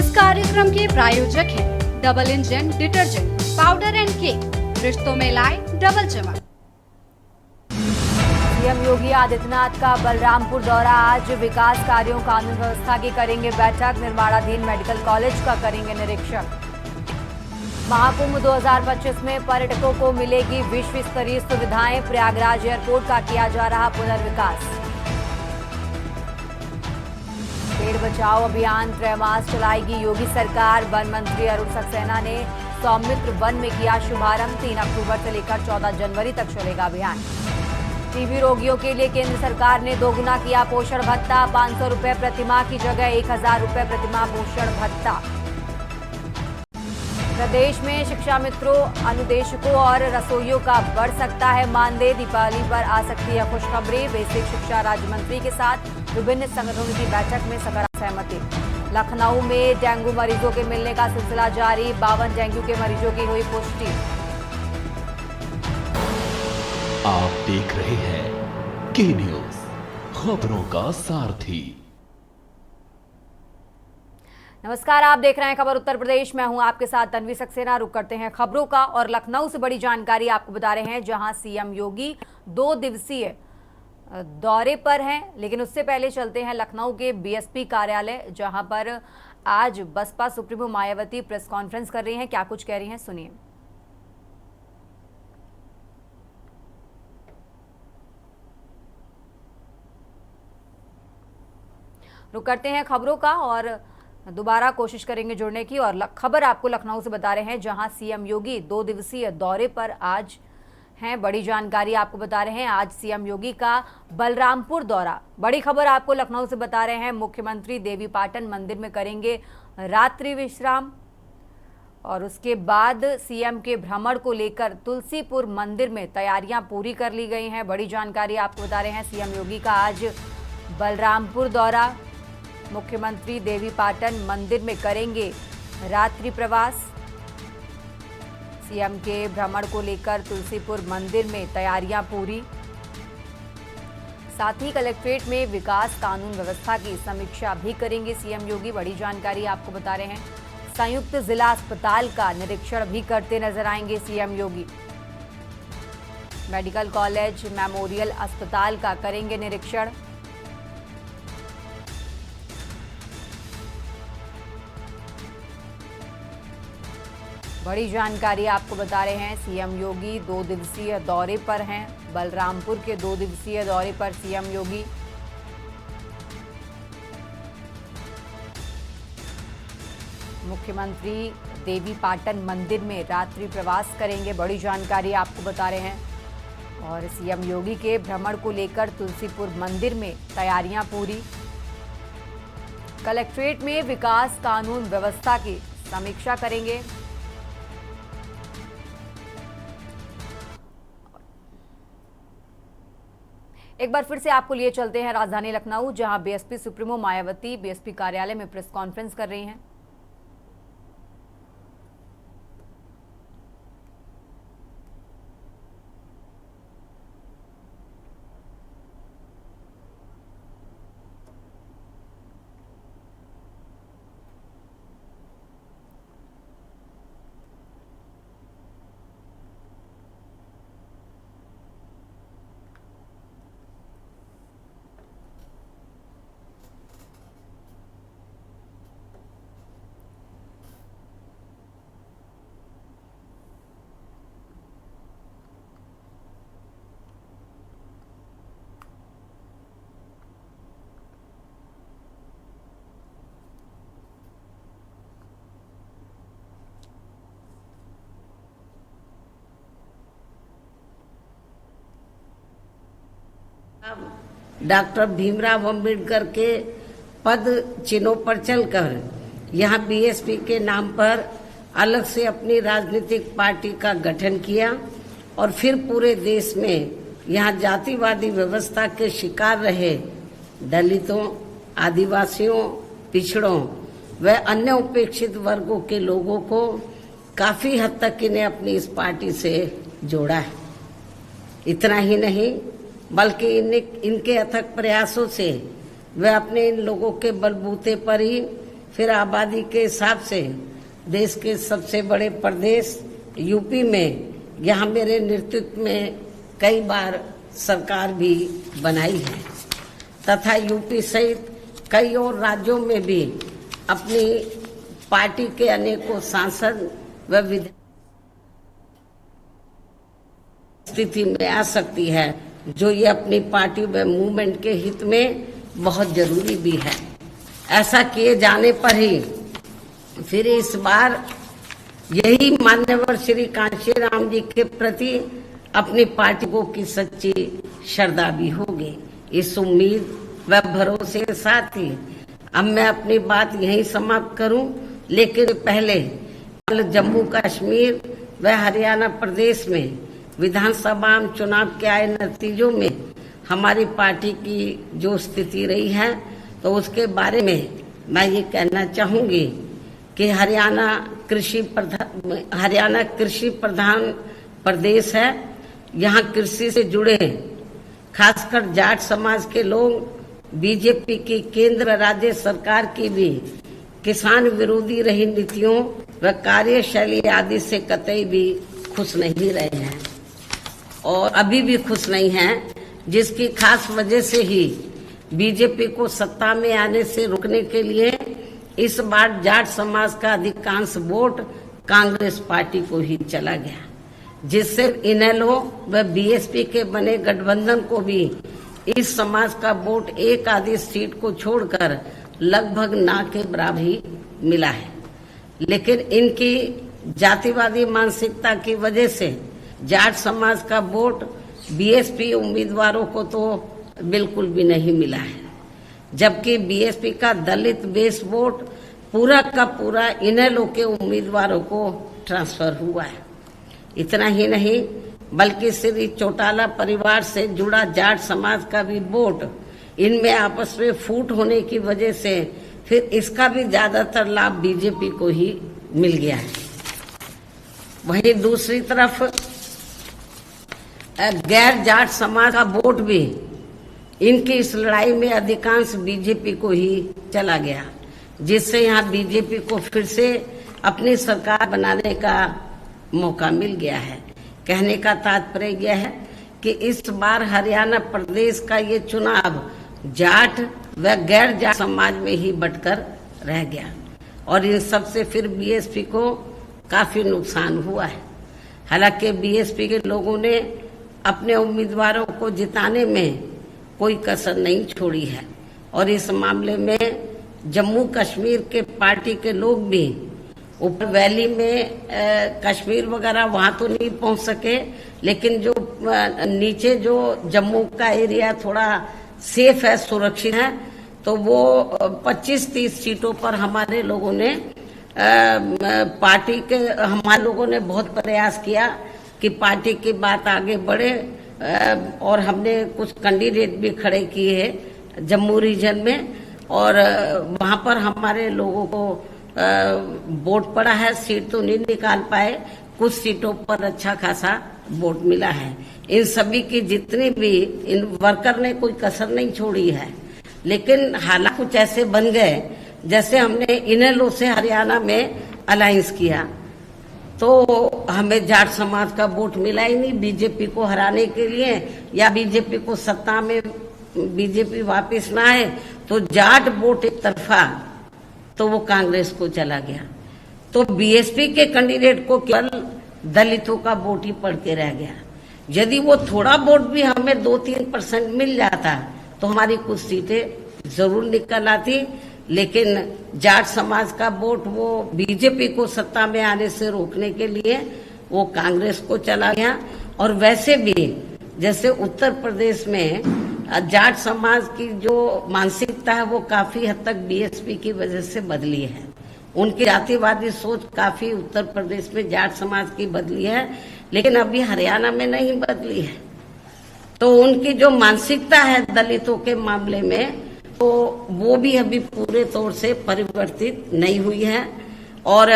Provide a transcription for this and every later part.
इस कार्यक्रम के प्रायोजक हैं double engine detergent powder and cake, रिश्तों में लाए डबल चमक। सीएम योगी आदित्यनाथ का बलरामपुर दौरा। आज विकास कार्यों कानून व्यवस्था की करेंगे बैठक। निर्माणाधीन मेडिकल कॉलेज का करेंगे निरीक्षण। महाकुंभ 2025 में पर्यटकों को मिलेगी विश्व स्तरीय सुविधाएं। प्रयागराज एयरपोर्ट का किया जा रहा पुनर्विकास। पेड़ बचाओ अभियान त्रैमास चलाएगी योगी सरकार। वन मंत्री अरुण सक्सेना ने सौमित्र वन में किया शुभारंभ। 3 अक्टूबर से लेकर 14 जनवरी तक चलेगा अभियान। टीबी रोगियों के लिए केंद्र सरकार ने दोगुना किया पोषण भत्ता। 500 रुपए प्रतिमाह की जगह 1000 रुपए प्रतिमाह पोषण भत्ता। प्रदेश में शिक्षा मित्रों, अनुदेशकों और रसोइयों का बढ़ सकता है मानदेय। दीपावली पर आ सकती है खुशखबरी। बेसिक शिक्षा राज्य मंत्री के साथ विभिन्न संगठनों की बैठक में सकारात्मक सहमति। लखनऊ में डेंगू मरीजों के मिलने का सिलसिला जारी। 52 डेंगू के मरीजों की हुई पुष्टि। आप देख रहे हैं के न्यूज, खबरों का सारथी। नमस्कार, आप देख रहे हैं खबर उत्तर प्रदेश। मैं हूं आपके साथ तन्वी सक्सेना। रुक करते हैं खबरों का और लखनऊ से बड़ी जानकारी आपको बता रहे हैं, जहां सीएम योगी 2 दिवसीय दौरे पर हैं। लेकिन उससे पहले चलते हैं लखनऊ के बीएसपी कार्यालय, जहां पर आज BSP supremo Mayawati press conference कर रही हैं। क्या कुछ कह रही हैं, सुनिए। रुक करते हैं खबरों का और दोबारा कोशिश करेंगे जुड़ने की। और खबर आपको लखनऊ से बता रहे हैं, जहां सीएम योगी 2 दिवसीय दौरे पर आज हैं। बड़ी जानकारी आपको बता रहे हैं, आज सीएम योगी का बलरामपुर दौरा। बड़ी खबर आपको लखनऊ से बता रहे हैं, मुख्यमंत्री देवीपाटन मंदिर में करेंगे रात्रि विश्राम। और उसके बाद सीएम के भ्रमण को लेकर तुलसीपुर मंदिर में तैयारियां पूरी कर ली गई हैं। बड़ी जानकारी आपको बता रहे हैं, सीएम योगी का आज बलरामपुर दौरा। मुख्यमंत्री देवीपाटन मंदिर में करेंगे रात्रि प्रवास। सीएम के भ्रमण को लेकर तुलसीपुर मंदिर में तैयारियां पूरी। साथ ही कलेक्ट्रेट में विकास कानून व्यवस्था की समीक्षा भी करेंगे सीएम योगी। बड़ी जानकारी आपको बता रहे हैं, संयुक्त जिला अस्पताल का निरीक्षण भी करते नजर आएंगे सीएम योगी। मेडिकल कॉलेज, मेमोरियल अस्पताल का करेंगे निरीक्षण। बड़ी जानकारी आपको बता रहे हैं, सीएम योगी 2 दिवसीय दौरे पर हैं। बलरामपुर के 2 दिवसीय दौरे पर सीएम योगी। मुख्यमंत्री देवीपाटन मंदिर में रात्रि प्रवास करेंगे। बड़ी जानकारी आपको बता रहे हैं। और सीएम योगी के भ्रमण को लेकर तुलसीपुर मंदिर में तैयारियां पूरी। कलेक्ट्रेट में विकास कानून व्यवस्था की समीक्षा करेंगे। एक बार फिर से आपको लिए चलते हैं राजधानी लखनऊ, जहां बीएसपी सुप्रीमो मायावती बीएसपी कार्यालय में प्रेस कॉन्फ्रेंस कर रही हैं। डॉक्टर भीमराव अंबेडकर के पद चिन्हों पर चलकर यहाँ बीएसपी के नाम पर अलग से अपनी राजनीतिक पार्टी का गठन किया और फिर पूरे देश में यहाँ जातिवादी व्यवस्था के शिकार रहे दलितों, आदिवासियों, पिछड़ों व अन्य उपेक्षित वर्गों के लोगों को काफी हद तक इन्हें अपनी इस पार्टी से जोड़ा है। इतना ही नहीं बल्कि इनके अथक प्रयासों से वह अपने इन लोगों के बलबूते पर ही फिर आबादी के हिसाब से देश के सबसे बड़े प्रदेश यूपी में, यहाँ मेरे नेतृत्व में कई बार सरकार भी बनाई है तथा यूपी सहित कई और राज्यों में भी अपनी पार्टी के अनेकों सांसद व विधायक स्थिति में आ सकती है, जो ये अपनी पार्टी व मूवमेंट के हित में बहुत जरूरी भी है। ऐसा किए जाने पर ही फिर इस बार यही मान्यवर श्री कांशीराम जी के प्रति अपनी पार्टी को की सच्ची श्रद्धा भी होगी। इस उम्मीद व भरोसे के साथ ही अब मैं अपनी बात यहीं समाप्त करूं, लेकिन पहले कल जम्मू कश्मीर व हरियाणा प्रदेश में विधानसभा चुनाव के आए नतीजों में हमारी पार्टी की जो स्थिति रही है, तो उसके बारे में मैं ये कहना चाहूंगी कि हरियाणा कृषि प्रधान प्रदेश है। यहाँ कृषि से जुड़े खासकर जाट समाज के लोग बीजेपी की केंद्र राज्य सरकार की भी किसान विरोधी रही नीतियों व कार्यशैली आदि से कतई भी खुश नहीं रहे हैं और अभी भी खुश नहीं हैं, जिसकी खास वजह से ही बीजेपी को सत्ता में आने से रोकने के लिए इस बार जाट समाज का अधिकांश वोट कांग्रेस पार्टी को ही चला गया, जिससे इनेलो व बीएसपी के बने गठबंधन को भी इस समाज का वोट एक आधी सीट को छोड़कर लगभग ना के बराबर ही मिला है। लेकिन इनकी जातिवादी मानसिकता की वजह से जाट समाज का वोट बीएसपी उम्मीदवारों को तो बिल्कुल भी नहीं मिला है, जबकि बीएसपी का दलित बेस वोट पूरा का पूरा इनेलो के उम्मीदवारों को ट्रांसफर हुआ है। इतना ही नहीं बल्कि श्री चौटाला परिवार से जुड़ा जाट समाज का भी वोट इनमें आपस में फूट होने की वजह से फिर इसका भी ज्यादातर लाभ बीजेपी को ही मिल गया है। वहीं दूसरी तरफ गैर जाट समाज का वोट भी इनकी इस लड़ाई में अधिकांश बीजेपी को ही चला गया, जिससे यहाँ बीजेपी को फिर से अपनी सरकार बनाने का मौका मिल गया है। कहने का तात्पर्य यह है कि इस बार हरियाणा प्रदेश का ये चुनाव जाट व गैर जाट समाज में ही बंटकर रह गया और इन सबसे फिर बीएसपी को काफी नुकसान हुआ है। हालांकि बीएसपी के लोगों ने अपने उम्मीदवारों को जिताने में कोई कसर नहीं छोड़ी है और इस मामले में जम्मू कश्मीर के पार्टी के लोग भी ऊपर वैली में कश्मीर वगैरह वहां तो नहीं पहुंच सके, लेकिन जो नीचे जो जम्मू का एरिया थोड़ा सेफ है, सुरक्षित है, तो वो 25-30 सीटों पर हमारे लोगों ने हमारे लोगों ने बहुत प्रयास किया कि पार्टी की बात आगे बढ़े और हमने कुछ कैंडिडेट भी खड़े किए हैं जम्मू रीजन में और वहां पर हमारे लोगों को वोट पड़ा है। सीट तो नहीं निकाल पाए, कुछ सीटों पर अच्छा खासा वोट मिला है। इन सभी की जितनी भी इन वर्कर ने कोई कसर नहीं छोड़ी है, लेकिन हालात कुछ ऐसे बन गए जैसे हमने इनेलो से हरियाणा में अलायंस किया तो हमें जाट समाज का वोट मिला ही नहीं बीजेपी को हराने के लिए, या बीजेपी को सत्ता में बीजेपी वापस ना आए तो जाट वोट एक तरफा तो वो कांग्रेस को चला गया। तो बीएसपी के कैंडिडेट को केवल दलितों का वोट ही पड़ के रह गया। यदि वो थोड़ा वोट भी हमें 2-3% मिल जाता तो हमारी कुछ सीटें जरूर निकल आती, लेकिन जाट समाज का वोट वो बीजेपी को सत्ता में आने से रोकने के लिए वो कांग्रेस को चला गया। और वैसे भी जैसे उत्तर प्रदेश में जाट समाज की जो मानसिकता है वो काफी हद तक बीएसपी की वजह से बदली है। उनकी जातिवादी सोच काफी उत्तर प्रदेश में जाट समाज की बदली है, लेकिन अभी हरियाणा में नहीं बदली है। तो उनकी जो मानसिकता है दलितों के मामले में तो वो भी अभी पूरे तौर से परिवर्तित नहीं हुई है। और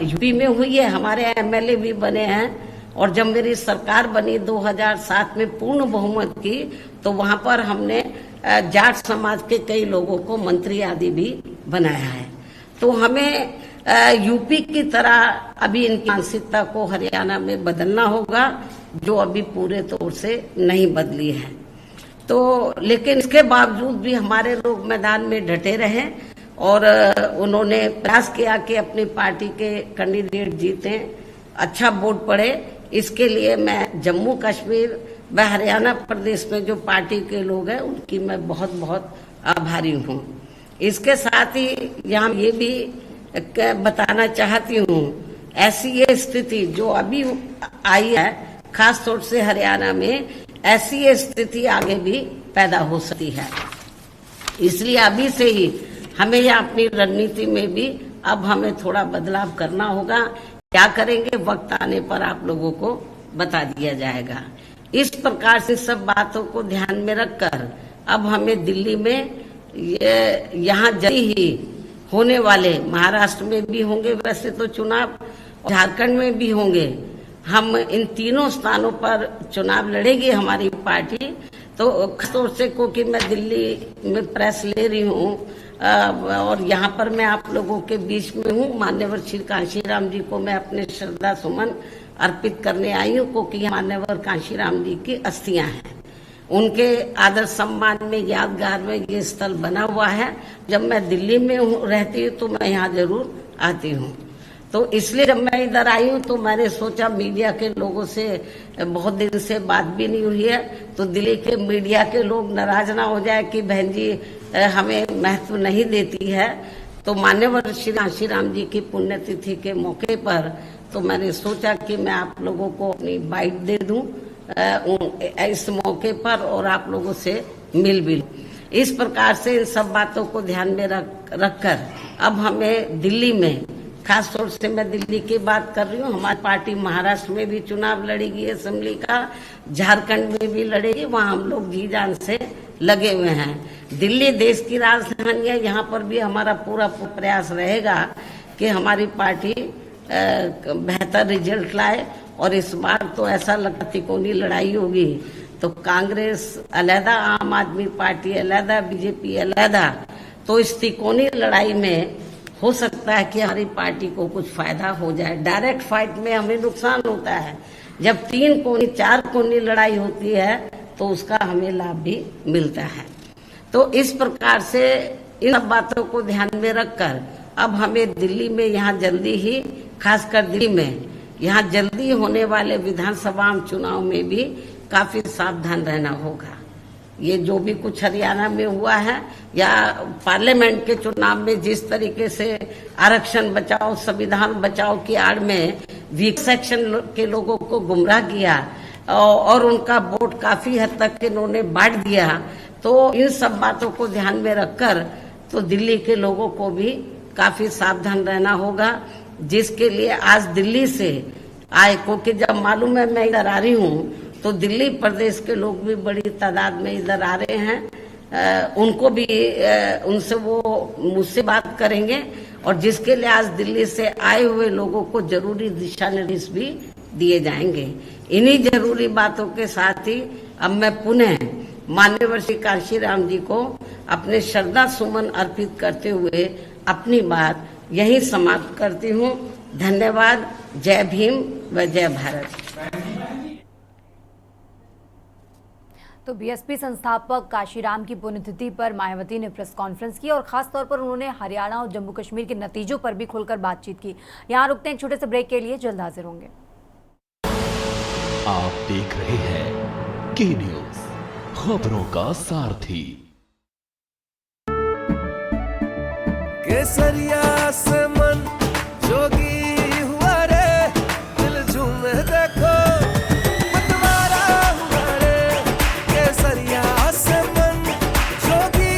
यूपी में हुई है, हमारे एमएलए भी बने हैं और जब मेरी सरकार बनी 2007 में पूर्ण बहुमत की तो वहां पर हमने जाट समाज के कई लोगों को मंत्री आदि भी बनाया है। तो हमें यूपी की तरह अभी इनकी मानसिकता को हरियाणा में बदलना होगा, जो अभी पूरे तौर से नहीं बदली है। तो लेकिन इसके बावजूद भी हमारे लोग मैदान में डटे रहे और उन्होंने प्रयास किया कि अपनी पार्टी के कैंडिडेट जीते, अच्छा वोट पड़े। इसके लिए मैं जम्मू कश्मीर व हरियाणा प्रदेश में जो पार्टी के लोग हैं उनकी मैं बहुत बहुत आभारी हूँ। इसके साथ ही यहाँ ये भी बताना चाहती हूँ, ऐसी ये स्थिति जो अभी आई है खास तौर से हरियाणा में, ऐसी ये स्थिति आगे भी पैदा हो सकती है। इसलिए अभी से ही हमें यह अपनी रणनीति में भी अब हमें थोड़ा बदलाव करना होगा। क्या करेंगे वक्त आने पर आप लोगों को बता दिया जाएगा। इस प्रकार से सब बातों को ध्यान में रखकर अब हमें दिल्ली में यहाँ जल्दी ही होने वाले, महाराष्ट्र में भी होंगे वैसे तो चुनाव, झारखंड में भी होंगे, हम इन तीनों स्थानों पर चुनाव लड़ेगी हमारी पार्टी। तो खासतौर से क्योंकि मैं दिल्ली में प्रेस ले रही हूँ और यहाँ पर मैं आप लोगों के बीच में हूँ, मान्यवर श्री कांशीराम जी को मैं अपने श्रद्धा सुमन अर्पित करने आई हूँ, क्योंकि मान्यवर कांशीराम जी की अस्थियां हैं। उनके आदर सम्मान में यादगार में ये स्थल बना हुआ है। जब मैं दिल्ली में रहती हूँ तो मैं यहाँ जरूर आती हूँ। तो इसलिए जब मैं इधर आई हूँ तो मैंने सोचा मीडिया के लोगों से बहुत दिन से बात भी नहीं हुई है, तो दिल्ली के मीडिया के लोग नाराज ना हो जाए कि बहन जी हमें महत्व नहीं देती है। तो मान्यवर श्री कांशीराम जी की पुण्यतिथि के मौके पर तो मैंने सोचा कि मैं आप लोगों को अपनी बाइट दे दूं इस मौके पर और आप लोगों से मिल भी लूं। इस प्रकार से इन सब बातों को ध्यान में रखकर अब हमें दिल्ली में, खास तौर से मैं दिल्ली की बात कर रही हूँ, हमारी पार्टी महाराष्ट्र में भी चुनाव लड़ेगी असेंबली का, झारखंड में भी लड़ेगी, वहाँ हम लोग जी जान से लगे हुए हैं। दिल्ली देश की राजधानी है, यहाँ पर भी हमारा पूरा प्रयास रहेगा कि हमारी पार्टी बेहतर रिजल्ट लाए। और इस बार तो ऐसा लगता तिकोनी लड़ाई होगी, तो कांग्रेस अलहदा, आम आदमी पार्टी अलहदा, बीजेपी अलहदा, तो इस तिकोनी लड़ाई में हो सकता है कि हमारी पार्टी को कुछ फायदा हो जाए। डायरेक्ट फाइट में हमें नुकसान होता है, जब 3 कोनी 4 कोनी लड़ाई होती है तो उसका हमें लाभ भी मिलता है। तो इस प्रकार से इन सब बातों को ध्यान में रखकर अब हमें दिल्ली में यहाँ जल्दी ही, खासकर दिल्ली में यहाँ जल्दी होने वाले विधानसभा चुनाव में भी काफी सावधान रहना होगा। ये जो भी कुछ हरियाणा में हुआ है या पार्लियामेंट के चुनाव में जिस तरीके से आरक्षण बचाओ, संविधान बचाओ की आड़ में वीक सेक्शन के लोगों को गुमराह किया और उनका वोट काफी हद तक इन्होंने बांट दिया, तो इन सब बातों को ध्यान में रखकर तो दिल्ली के लोगों को भी काफी सावधान रहना होगा। जिसके लिए आज दिल्ली से आए, क्योंकि जब मालूम है मैं इधर आ रही हूँ तो दिल्ली प्रदेश के लोग भी बड़ी तादाद में इधर आ रहे हैं। उनको भी उनसे वो मुझसे बात करेंगे और जिसके लिए आज दिल्ली से आए हुए लोगों को जरूरी दिशा निर्देश भी दिए जाएंगे। इन्हीं जरूरी बातों के साथ ही अब मैं पुनः माननीय श्री कांशीराम जी को अपने श्रद्धा सुमन अर्पित करते हुए अपनी बात यही समाप्त करती हूँ। धन्यवाद। जय भीम व जय भारत। तो बीएसपी संस्थापक कांशीराम की पुण्यतिथि पर मायावती ने प्रेस कॉन्फ्रेंस की और खास तौर पर उन्होंने हरियाणा और जम्मू कश्मीर के नतीजों पर भी खुलकर बातचीत की। यहाँ रुकते हैं एक छोटे से ब्रेक के लिए, जल्द हाजिर होंगे। आप देख रहे हैं के न्यूज, खबरों का सारथी। केसरिया से मन जोगी हुआ रे, दिल झूमे देखो मतवारा हुआ रे। केसरिया से मन जोगी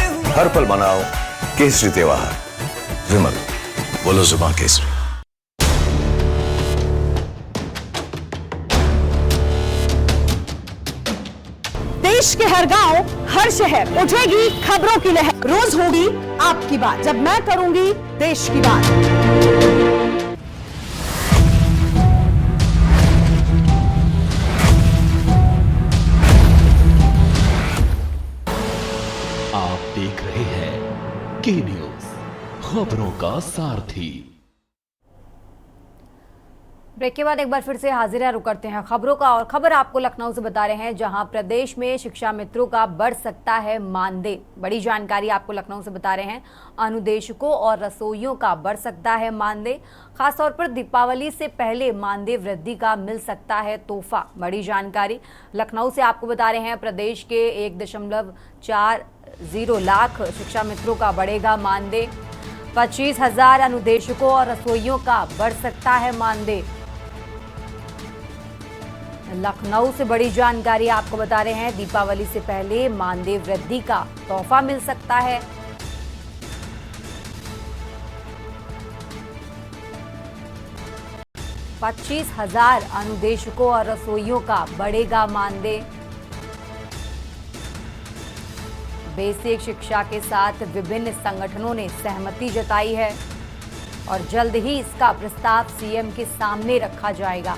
हुआ। हर पल मनाओ केसरी त्योहार। विमल, बोलो जुबान केसरी। देश के हर गांव, हर शहर उठेगी खबरों की लहर। रोज होगी आपकी बात, जब मैं करूंगी देश की बात। आप देख रहे हैं के न्यूज, खबरों का सारथी। ब्रेक के बाद एक बार फिर से हाजिर है, रुक करते हैं खबरों का। और खबर आपको लखनऊ से बता रहे हैं, जहां प्रदेश में शिक्षा मित्रों का बढ़ सकता है मानदेय। बड़ी जानकारी आपको लखनऊ से बता रहे हैं, अनुदेशकों और रसोइयों का बढ़ सकता है मानदेय। खासतौर पर दीपावली से पहले मानदेय वृद्धि का मिल सकता है तोहफा। बड़ी जानकारी लखनऊ से आपको बता रहे हैं, प्रदेश के 1.40 लाख शिक्षा मित्रों का बढ़ेगा मानदेय। 25,000 अनुदेशकों और रसोइयों का बढ़ सकता है मानदेय। लखनऊ से बड़ी जानकारी आपको बता रहे हैं, दीपावली से पहले मानदेय वृद्धि का तोहफा मिल सकता है। $25,000 अनुदेशकों और रसोइयों का बढ़ेगा मानदेय। बेसिक शिक्षा के साथ विभिन्न संगठनों ने सहमति जताई है और जल्द ही इसका प्रस्ताव सीएम के सामने रखा जाएगा।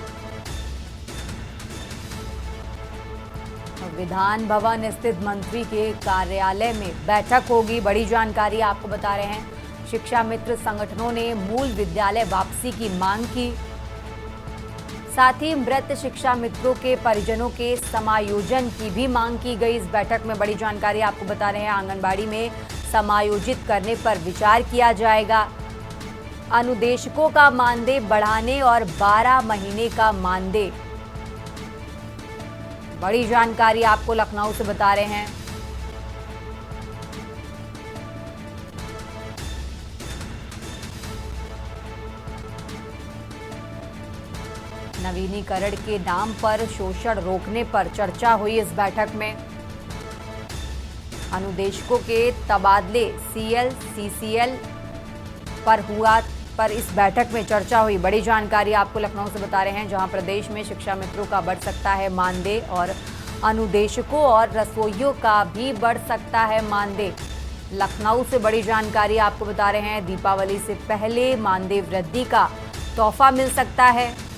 विधान भवन स्थित मंत्री के कार्यालय में बैठक होगी। बड़ी जानकारी आपको बता रहे हैं, शिक्षा मित्र संगठनों ने मूल विद्यालय वापसी की मांग की। साथ ही मृत शिक्षा मित्रों के परिजनों के समायोजन की भी मांग की गई। इस बैठक में बड़ी जानकारी आपको बता रहे हैं, आंगनबाड़ी में समायोजित करने पर विचार किया जाएगा। अनुदेशकों का मानदेय बढ़ाने और 12 महीने का मानदेय। बड़ी जानकारी आपको लखनऊ से बता रहे हैं। नवीनीकरण के नाम पर शोषण रोकने पर चर्चा हुई इस बैठक में। अनुदेशकों के तबादले सीएल सीसीएल पर इस बैठक में चर्चा हुई। बड़ी जानकारी आपको लखनऊ से बता रहे हैं, जहां प्रदेश में शिक्षा मित्रों का बढ़ सकता है मानदेय और अनुदेशकों और रसोइयों का भी बढ़ सकता है मानदेय। लखनऊ से बड़ी जानकारी आपको बता रहे हैं, दीपावली से पहले मानदेय वृद्धि का तोहफा मिल सकता है।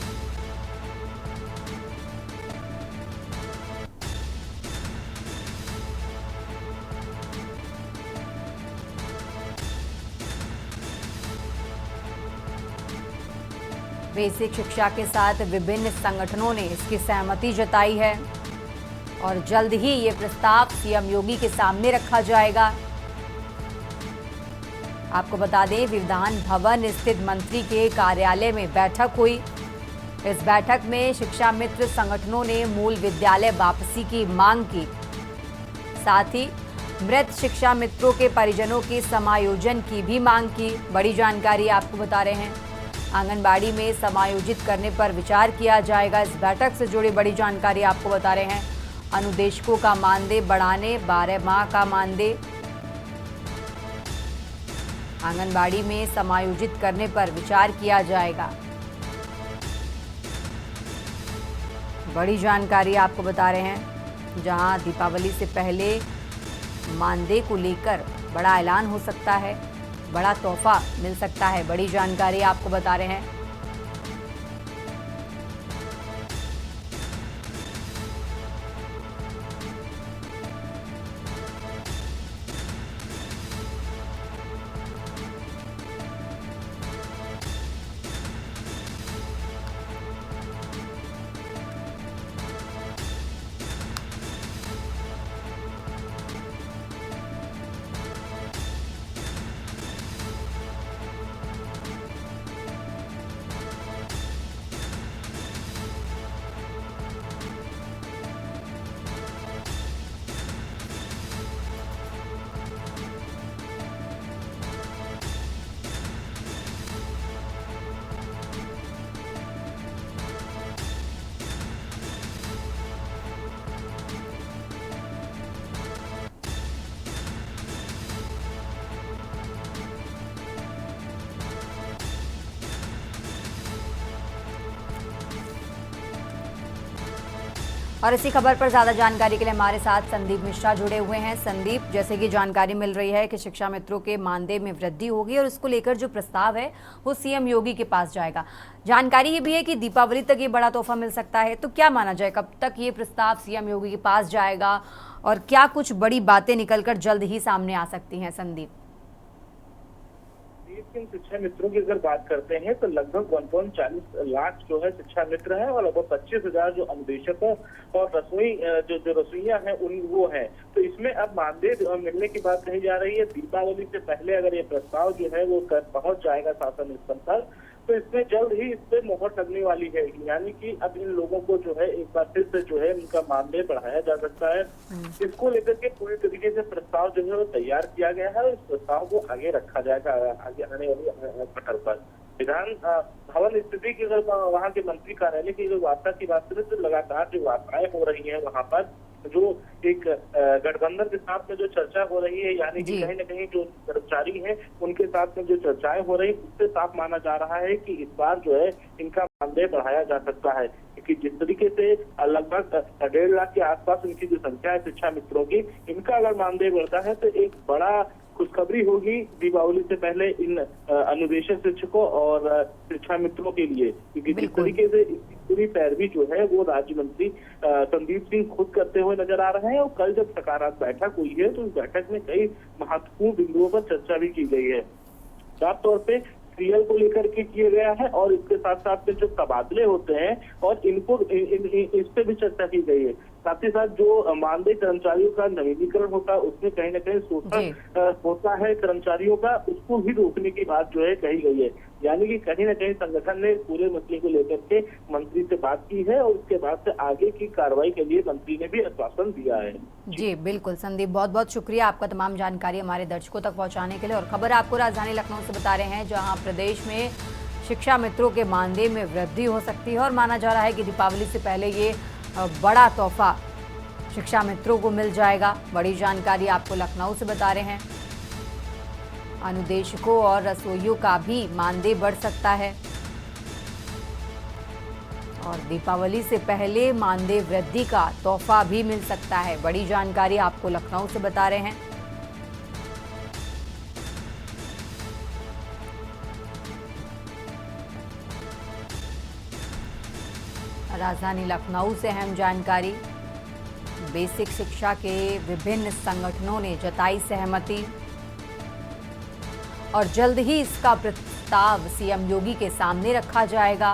बेसिक शिक्षा के साथ विभिन्न संगठनों ने इसकी सहमति जताई है और जल्द ही ये प्रस्ताव सीएम योगी के सामने रखा जाएगा। आपको बता दें, विधान भवन स्थित मंत्री के कार्यालय में बैठक हुई। इस बैठक में शिक्षा मित्र संगठनों ने मूल विद्यालय वापसी की मांग की। साथ ही मृत शिक्षा मित्रों के परिजनों के समायोजन की भी मांग की। बड़ी जानकारी आपको बता रहे हैं, आंगनबाड़ी में समायोजित करने पर विचार किया जाएगा। इस बैठक से जुड़ी बड़ी जानकारी आपको बता रहे हैं, अनुदेशकों का मानदेय बढ़ाने, 12 माह का मानदेय, आंगनबाड़ी में समायोजित करने पर विचार किया जाएगा। बड़ी जानकारी आपको बता रहे हैं, जहां दीपावली से पहले मानदेय को लेकर बड़ा ऐलान हो सकता है, बड़ा तोहफा मिल सकता है। बड़ी जानकारी आपको बता रहे हैं। और इसी खबर पर ज्यादा जानकारी के लिए हमारे साथ संदीप मिश्रा जुड़े हुए हैं। संदीप, जैसे कि जानकारी मिल रही है कि शिक्षा मित्रों के मानदेय में वृद्धि होगी और इसको लेकर जो प्रस्ताव है वो सीएम योगी के पास जाएगा। जानकारी ये भी है कि दीपावली तक ये बड़ा तोहफा मिल सकता है, तो क्या माना जाए कब तक ये प्रस्ताव सीएम योगी के पास जाएगा और क्या कुछ बड़ी बातें निकलकर जल्द ही सामने आ सकती हैं? संदीप, इन शिक्षा मित्रों की अगर बात करते हैं तो लगभग 1.40 लाख जो है शिक्षा मित्र है और लगभग 25,000 जो अनुदेशकों और रसोई जो रसोइया है उन वो है। तो इसमें अब मानदेय मिलने की बात कही जा रही है। दीपावली से पहले अगर ये प्रस्ताव जो है वो पहुंच जाएगा शासन स्तर पर तो इसमें जल्द ही इस पे मोहर लगने वाली है, यानी कि अब इन लोगों को जो है एक बार फिर से जो है इनका मानदेय बढ़ाया जा सकता है। इसको लेकर के पूरी तरीके से प्रस्ताव जो है वो तैयार किया गया है और इस प्रस्ताव को आगे रखा जाएगा आगे आने वाली पटल पर। विधान भवन स्थिति की अगर वहाँ के मंत्री कार्यालय की जो वार्ता की बात करें तो लगातार जो वार्ताएं हो रही है वहाँ पर जो एक गठबंधन के साथ में जो चर्चा हो रही है, यानी कि कहीं न कहीं जो कर्मचारी हैं उनके साथ में जो चर्चाएं हो रही है उससे साफ माना जा रहा है कि इस बार जो है इनका मानदेय बढ़ाया जा सकता है, क्योंकि जिस तरीके से लगभग 1.5 लाख के आसपास इनकी जो संख्या है शिक्षा मित्रों की, इनका अगर मानदेय बढ़ता है तो एक बड़ा खुशखबरी होगी दीपावली से पहले इन अनुदेशक शिक्षकों और शिक्षा मित्रों के लिए, क्योंकि जिस तरीके से पूरी पैरवी जो है वो राज्य मंत्री संदीप सिंह खुद करते हुए नजर आ रहे हैं। और कल जब सकारात्मक बैठक हुई है तो उस बैठक में कई महत्वपूर्ण बिंदुओं पर चर्चा भी की गई है। साफ तौर पे सीएल को लेकर के किया गया है और इसके साथ साथ में जो तबादले होते हैं और इनको इस पे भी चर्चा की गई है। साथ ही साथ जो मानदेय कर्मचारियों का नवीनीकरण होता है उसमें कहीं न कहीं शोषण होता है कर्मचारियों का, उसको भी रोकने की बात जो है कही गई है। यानी कि कहीं न कहीं संगठन ने पूरे मसले को लेकर के मंत्री से बात की है और उसके बाद से आगे की कार्रवाई के लिए मंत्री ने भी आश्वासन दिया है। जी बिल्कुल संदीप, बहुत बहुत शुक्रिया आपका तमाम जानकारी हमारे दर्शकों तक पहुंचाने के लिए। और खबर आपको राजधानी लखनऊ से बता रहे हैं, जहां प्रदेश में शिक्षा मित्रों के मानदेय में वृद्धि हो सकती है और माना जा रहा है कि दीपावली से पहले ये बड़ा तोहफा शिक्षा मित्रों को मिल जाएगा। बड़ी जानकारी आपको लखनऊ से बता रहे हैं। अनुदेशकों और रसोइयों का भी मानदेय बढ़ सकता है और दीपावली से पहले मानदेय वृद्धि का तोहफा भी मिल सकता है। बड़ी जानकारी आपको लखनऊ से बता रहे हैं। राजधानी लखनऊ से अहम जानकारी, बेसिक शिक्षा के विभिन्न संगठनों ने जताई सहमति और जल्द ही इसका प्रस्ताव सीएम योगी के सामने रखा जाएगा।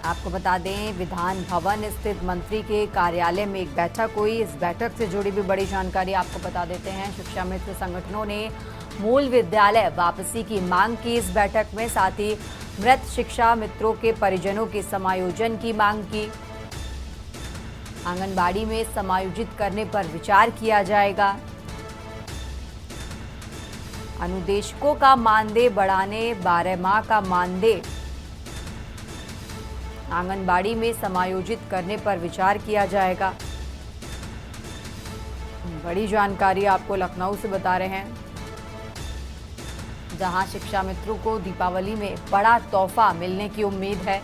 आपको बता दें, विधान भवन स्थित मंत्री के कार्यालय में एक बैठक हुई। इस बैठक से जुड़ी भी बड़ी जानकारी आपको बता देते हैं। शिक्षा मित्र संगठनों ने मूल विद्यालय वापसी की मांग की इस बैठक में, साथ ही मृत शिक्षा मित्रों के परिजनों के समायोजन की मांग की। आंगनबाड़ी में समायोजित करने पर विचार किया जाएगा। अनुदेशकों का मानदेय बढ़ाने, 12 माह का मानदेय आंगनबाड़ी में समायोजित करने पर विचार किया जाएगा। बड़ी जानकारी आपको लखनऊ से बता रहे हैं, जहां शिक्षा मित्रों को दीपावली में बड़ा तोहफा मिलने की उम्मीद है।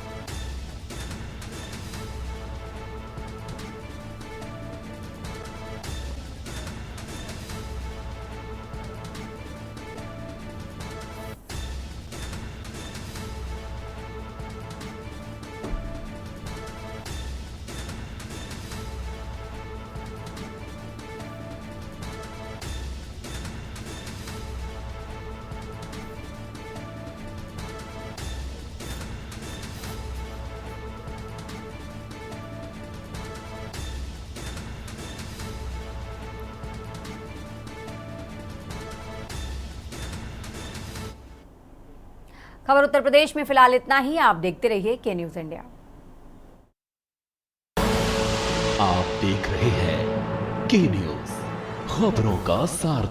खबर उत्तर प्रदेश में फिलहाल इतना ही। आप देखते रहिए के न्यूज इंडिया। आप देख रहे हैं के न्यूज, खबरों का सारथी।